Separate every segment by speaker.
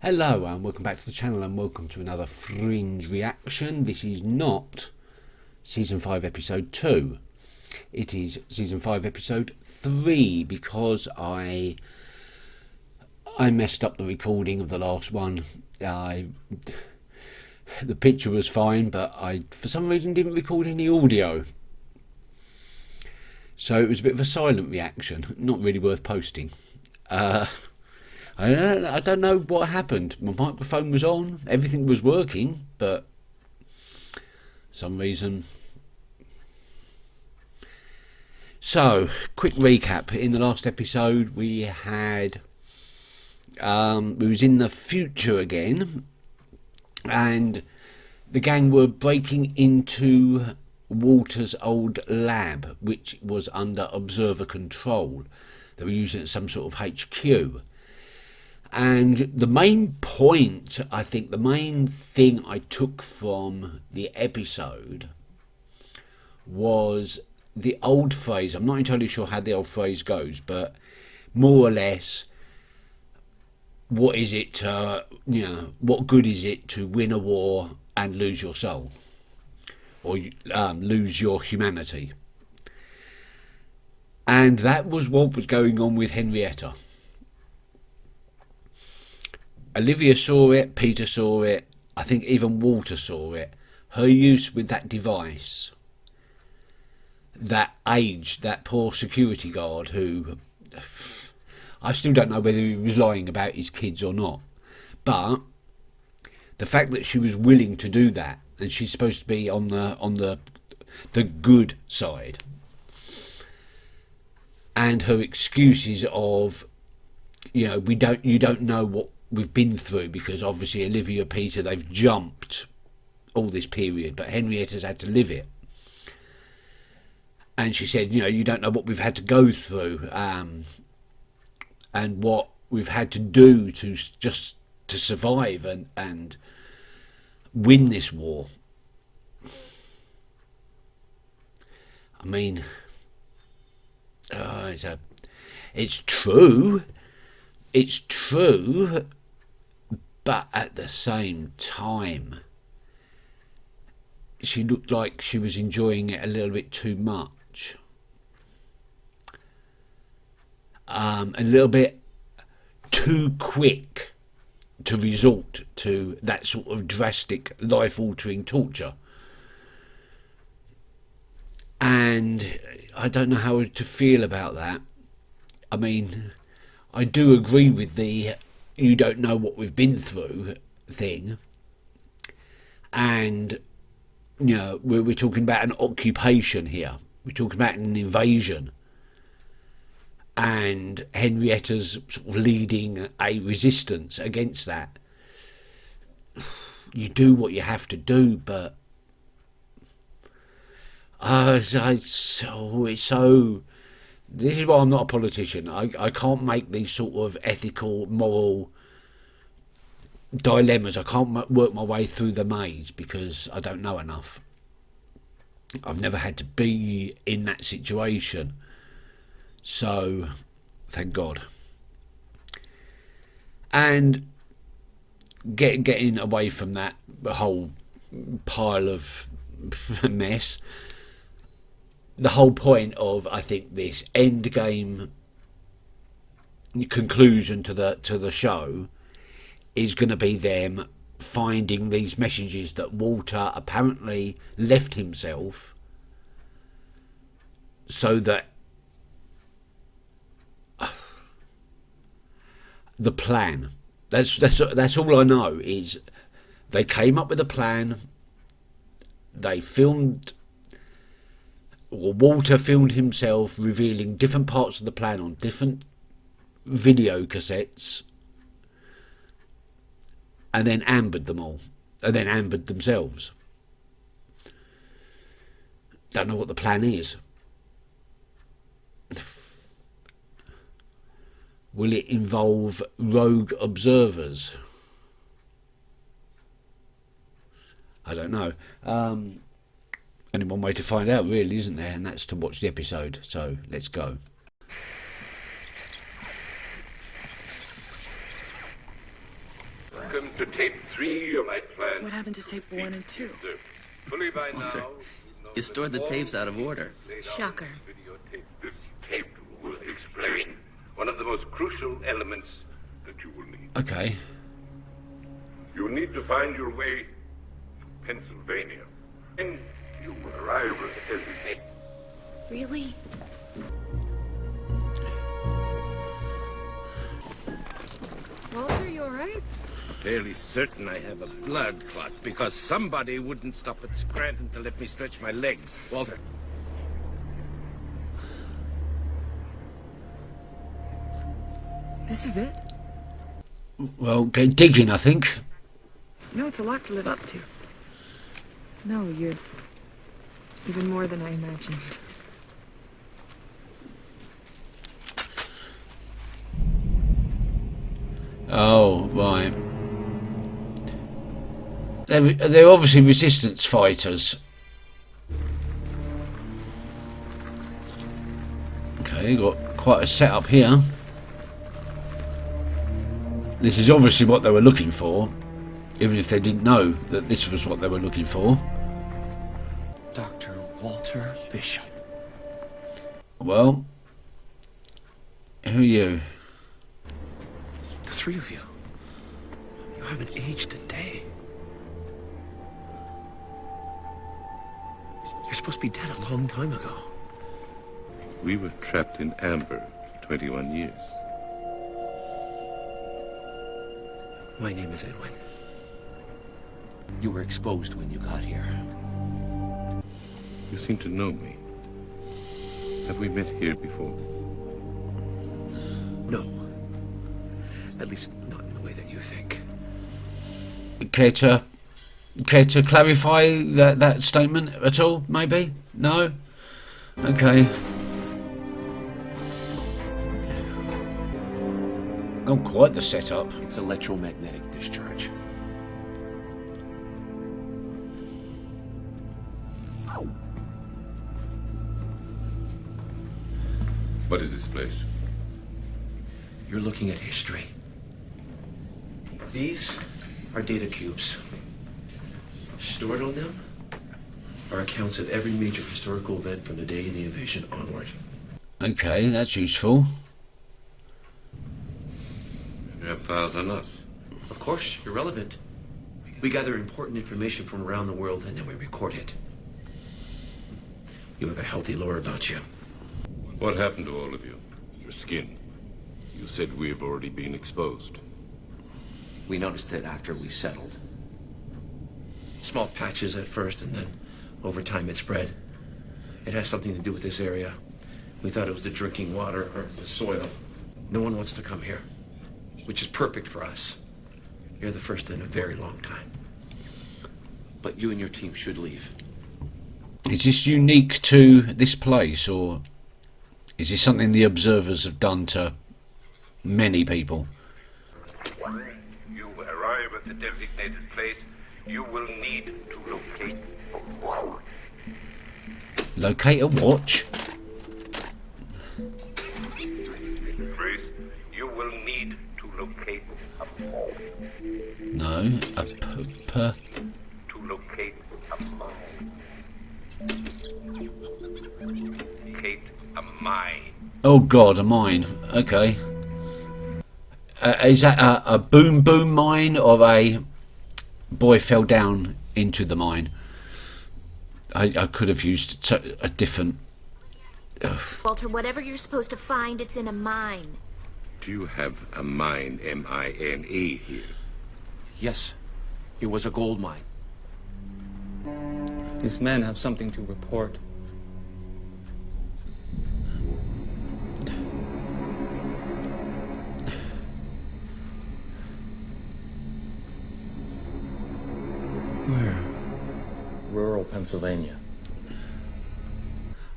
Speaker 1: Hello and welcome back to the channel and welcome to another Fringe reaction. This is not Season 5 Episode 2. It is Season 5 Episode 3 because I messed up the recording of the last one. The picture was fine, but I for some reason didn't record any audio. So it was a bit of a silent reaction, not really worth posting. I don't know what happened. My microphone was on, everything was working, but for some reason. So, quick recap. In the last episode, we had we was in the future again, and the gang were breaking into Walter's old lab, which was under observer control. They were using it as some sort of HQ. And the main point, I think, the main thing I took from the episode was the old phrase. I'm not entirely sure how the old phrase goes, but more or less, what is it, what good is it to win a war and lose your soul? Or lose your humanity? And that was what was going on with Henrietta. Olivia saw it, Peter saw it, I think even Walter saw it. Her use with that device that aged that poor security guard, who I still don't know whether he was lying about his kids or not, but the fact that she was willing to do that, and she's supposed to be on the good side, and her excuses of, you don't know what we've been through, because obviously Olivia, Peter, they've jumped all this period, but Henrietta's had to live it. And she said, you don't know what we've had to go through, and what we've had to do to survive and win this war. I mean, it's true. It's true. But at the same time, she looked like she was enjoying it a little bit too much. A little bit too quick to resort to that sort of drastic, life-altering torture. And I don't know how to feel about that. I mean, I do agree with the you don't know what we've been through thing, and we're talking about an occupation here, we're talking about an invasion, and Henrietta's sort of leading a resistance against that. You do what you have to do, but it's so. This is why I'm not a politician. I can't make these sort of ethical, moral dilemmas. I can't work my way through the maze because I don't know enough. I've never had to be in that situation. So, thank God. And getting away from that whole pile of mess, the whole point of, I think, this end game conclusion to the show is going to be them finding these messages that Walter apparently left himself, so that the plan, that's all I know, is they came up with a plan. They filmed, or Walter filmed himself revealing different parts of the plan on different video cassettes, and then ambered them all, and then ambered themselves. Don't know what the plan is. Will it involve rogue observers? I don't know. Only one way to find out, really, isn't there? And that's to watch the episode. So let's go.
Speaker 2: to tape 3 of my clients.
Speaker 3: What happened to tape 1 and 2?
Speaker 2: Fully by
Speaker 4: Walter,
Speaker 2: now,
Speaker 4: you stored the tapes out of order.
Speaker 3: Shocker.
Speaker 2: This tape will explain one of the most crucial elements that you will need.
Speaker 1: Okay.
Speaker 2: You will need to find your way to Pennsylvania. And you will arrive at the designated.
Speaker 3: Really? Walter, you alright?
Speaker 2: Fairly certain I have a blood clot because somebody wouldn't stop at Scranton to let me stretch my legs. Walter.
Speaker 3: This is it?
Speaker 1: Well, get digging, I think.
Speaker 3: No, it's a lot to live up to. No, you're even more than I imagined.
Speaker 1: Oh, right. They're obviously resistance fighters. Okay, got quite a setup here. This is obviously what they were looking for, even if they didn't know that this was what they were looking for.
Speaker 4: Dr. Walter Bishop.
Speaker 1: Well, who are you?
Speaker 4: The 3 of you. You haven't aged a day. You're supposed to be dead a long time ago.
Speaker 2: We were trapped in amber for 21 years.
Speaker 4: My name is Edwin. You were exposed when you got here.
Speaker 2: You seem to know me. Have we met here before?
Speaker 4: No. At least not in the way that you think.
Speaker 1: Care to clarify that statement at all? Maybe? No? Okay. Oh, quite the setup.
Speaker 4: It's electromagnetic discharge.
Speaker 2: What is this place?
Speaker 4: You're looking at history. These are data cubes. Stored on them are accounts of every major historical event from the day of the invasion onward.
Speaker 1: Okay, that's useful.
Speaker 2: You have files on us.
Speaker 4: Of course, irrelevant. We gather important information from around the world and then we record it. You have a healthy lore about you.
Speaker 2: What happened to all of you? Your skin. You said we have already been exposed.
Speaker 4: We noticed it after we settled. Small patches at first, and then over time it spread. It has something to do with this area. We thought it was the drinking water or the soil. No one wants to come here, which is perfect for us. You're the first in a very long time. But you and your team should leave.
Speaker 1: Is this unique to this place, or is this something the observers have done to many people?
Speaker 2: When you arrive at the designated place, you will need to locate a watch.
Speaker 1: Locate a watch?
Speaker 2: Grace, you will need to locate a phone.
Speaker 1: No,
Speaker 2: To locate a mine. Locate a mine.
Speaker 1: Oh God, a mine. Okay. Is that a boom boom mine or a boy fell down into the mine? I could have used a different...
Speaker 5: Walter, whatever you're supposed to find, it's in a mine.
Speaker 2: Do you have a mine, M-I-N-E, here?
Speaker 4: Yes, it was a gold mine.
Speaker 6: These men have something to report.
Speaker 4: Where?
Speaker 6: Rural Pennsylvania.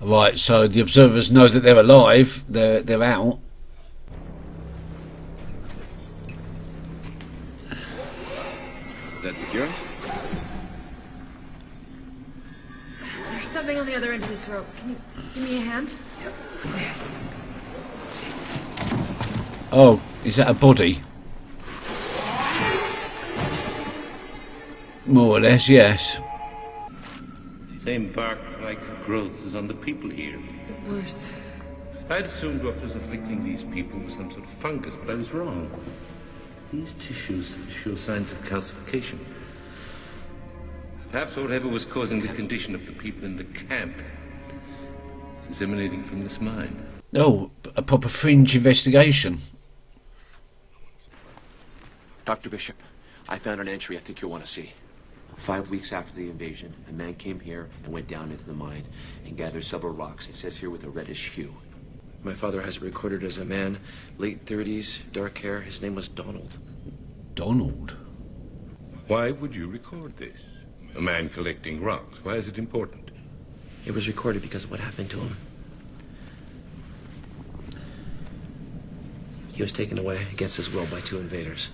Speaker 1: Right, so the observers know that they're alive, they're out.
Speaker 2: Is that secure?
Speaker 3: There's something on the other end of this rope. Can you give me a hand?
Speaker 1: Oh, is that a body? More or less, yes.
Speaker 2: Same bark-like growth as on the people here.
Speaker 3: Worse.
Speaker 2: I'd assumed what was afflicting these people was some sort of fungus, but I was wrong. These tissues show signs of calcification. Perhaps whatever was causing the condition of the people in the camp is emanating from this mine.
Speaker 1: Oh, a proper Fringe investigation.
Speaker 4: Dr. Bishop, I found an entry I think you'll want to see. 5 weeks after the invasion, a man came here and went down into the mine and gathered several rocks. It says here with a reddish hue. My father has it recorded as a man, late 30s, dark hair. His name was Donald.
Speaker 1: Donald?
Speaker 2: Why would you record this? A man collecting rocks. Why is it important?
Speaker 4: It was recorded because of what happened to him. He was taken away against his will by 2 invaders.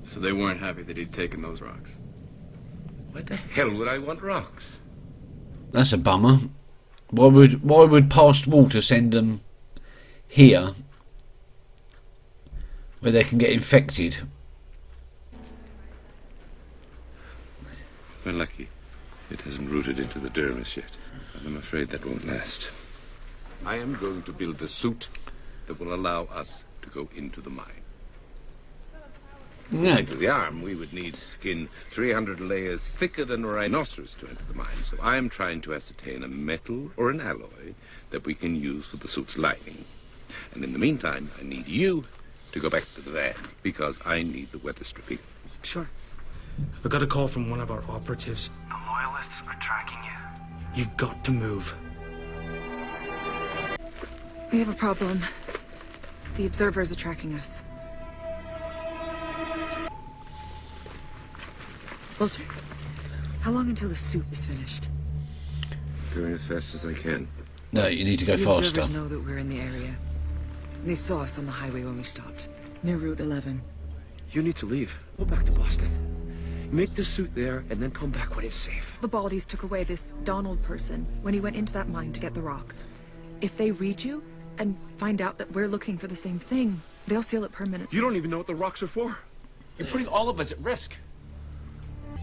Speaker 7: So they weren't happy that he'd taken those rocks.
Speaker 2: Why the hell would I want rocks?
Speaker 1: That's a bummer. Why would past water send them here where they can get infected?
Speaker 2: We're lucky. It hasn't rooted into the dermis yet. And I'm afraid that won't last. I am going to build a suit that will allow us to go into the mine.
Speaker 1: Yeah.
Speaker 2: Into the arm, we would need skin 300 layers thicker than a rhinoceros to enter the mine. So I am trying to ascertain a metal or an alloy that we can use for the suit's lining. And in the meantime, I need you to go back to the van because I need the weather stripping.
Speaker 8: Sure. I got a call from one of our operatives.
Speaker 9: The Loyalists are tracking you.
Speaker 8: You've got to move.
Speaker 3: We have a problem. The observers are tracking us. Walter, how long until the soup is finished?
Speaker 2: Going as fast as I can.
Speaker 1: No, you need to go
Speaker 3: The
Speaker 1: faster.
Speaker 3: observers know that we're in the area. They saw us on the highway when we stopped. Near Route 11.
Speaker 4: You need to leave. Go back to Boston. Make the suit there and then come back when it's safe.
Speaker 3: The Baldies took away this Donald person when he went into that mine to get the rocks. If they read you and find out that we're looking for the same thing, they'll seal it permanently.
Speaker 4: You don't even know what the rocks are for. You're putting all of us at risk.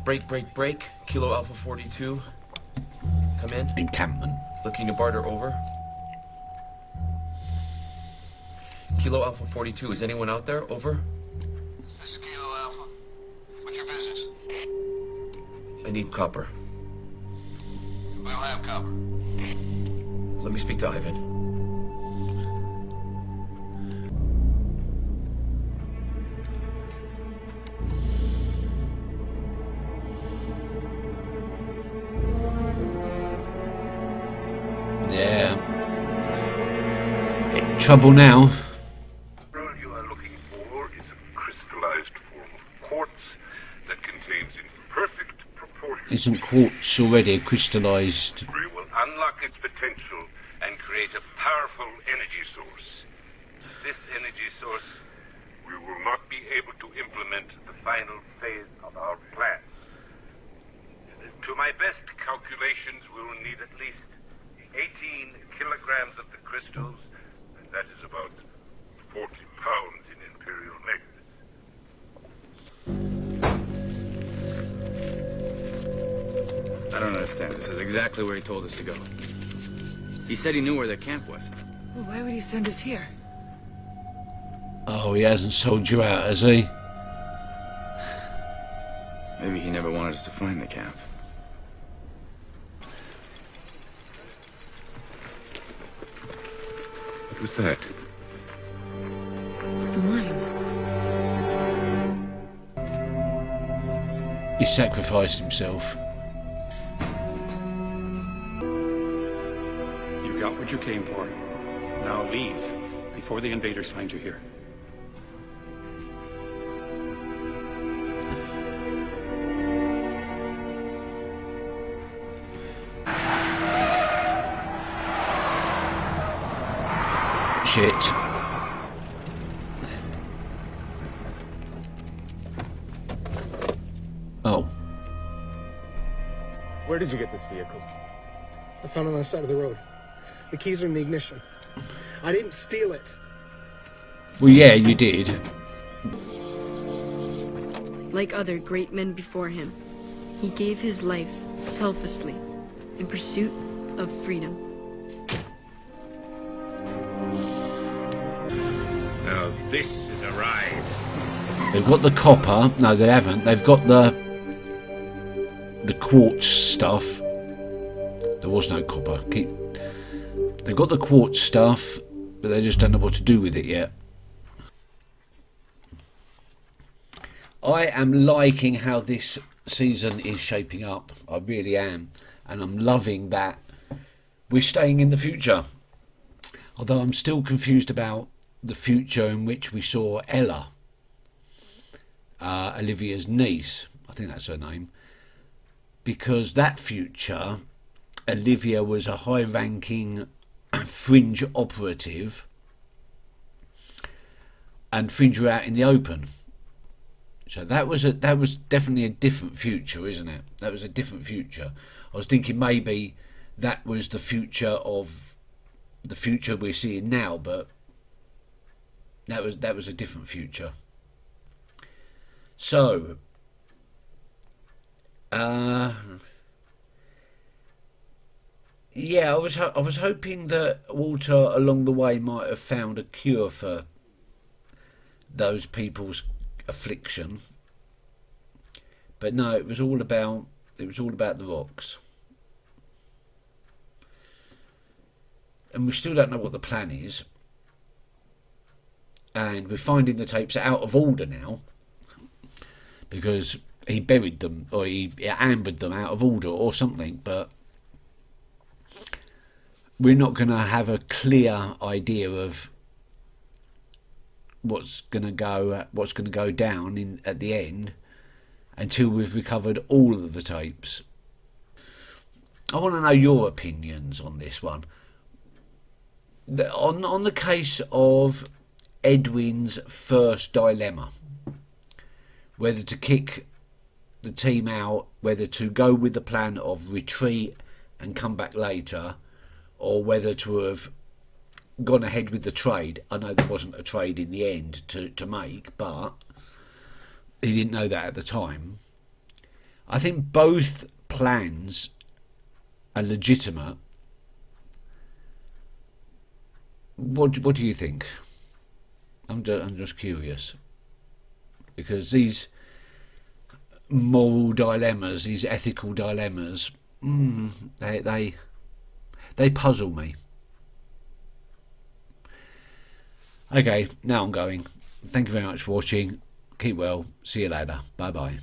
Speaker 4: Break, break, break. Kilo Alpha 42. Come in.
Speaker 1: Encampment.
Speaker 4: Looking to barter over. Kilo Alpha 42. Is anyone out there? Over.
Speaker 9: This is Kilo Alpha. What's your business?
Speaker 4: I need copper.
Speaker 9: We don't have copper.
Speaker 4: Let me speak to Ivan.
Speaker 1: Yeah. In trouble now.
Speaker 2: The mineral you are looking for is a crystallized form of quartz that contains in perfect proportion.
Speaker 1: Isn't quartz already crystallised?
Speaker 2: We will unlock its potential and create a powerful energy source. This energy source, we will not be able to implement the final phase of our plan. To my best calculations, we will need at least 18 kilograms of the crystals, and that is about 40 pounds in imperial measures.
Speaker 7: I don't understand. This is exactly where he told us to go. He said he knew where their camp was.
Speaker 3: Well, why would he send us here?
Speaker 1: Oh, he hasn't sold you out, has he?
Speaker 7: Maybe he never wanted us to find the camp.
Speaker 2: What was that?
Speaker 3: It's the mine.
Speaker 1: He sacrificed himself.
Speaker 10: You got what you came for. Now leave before the invaders find you here.
Speaker 1: Shit. Oh.
Speaker 11: Where did you get this vehicle? I found it on the side of the road. The keys are in the ignition. I didn't steal it.
Speaker 1: Well, yeah, you did.
Speaker 12: Like other great men before him, he gave his life selflessly in pursuit of freedom.
Speaker 2: Now this is a ride.
Speaker 1: They've got the copper. No, they haven't. They've got the quartz stuff. There was no copper. They've got the quartz stuff, but they just don't know what to do with it yet. I am liking how this season is shaping up. I really am. And I'm loving that we're staying in the future. Although I'm still confused about the future in which we saw Ella, Olivia's niece. I think that's her name. Because that future, Olivia was a high-ranking Fringe operative, and Fringe were out in the open. So that was definitely a different future, isn't it? That was a different future. I was thinking maybe that was the future of the future we're seeing now, but that was a different future. So yeah, I was hoping that Walter along the way might have found a cure for those people's affliction, but no, it was all about the rocks, and we still don't know what the plan is, and we're finding the tapes out of order now because he buried them or he ambered them out of order or something, but we're not going to have a clear idea of what's going to go down at the end until we've recovered all of the tapes. I want to know your opinions on this one. On the case of Edwin's first dilemma, whether to kick the team out, whether to go with the plan of retreat and come back later, or whether to have gone ahead with the trade. I know there wasn't a trade in the end to make, but he didn't know that at the time. I think both plans are legitimate. What do you think? I'm just curious, because these moral dilemmas, these ethical dilemmas, they puzzle me. Okay, now I'm going. Thank you very much for watching. Keep well. See you later. Bye bye.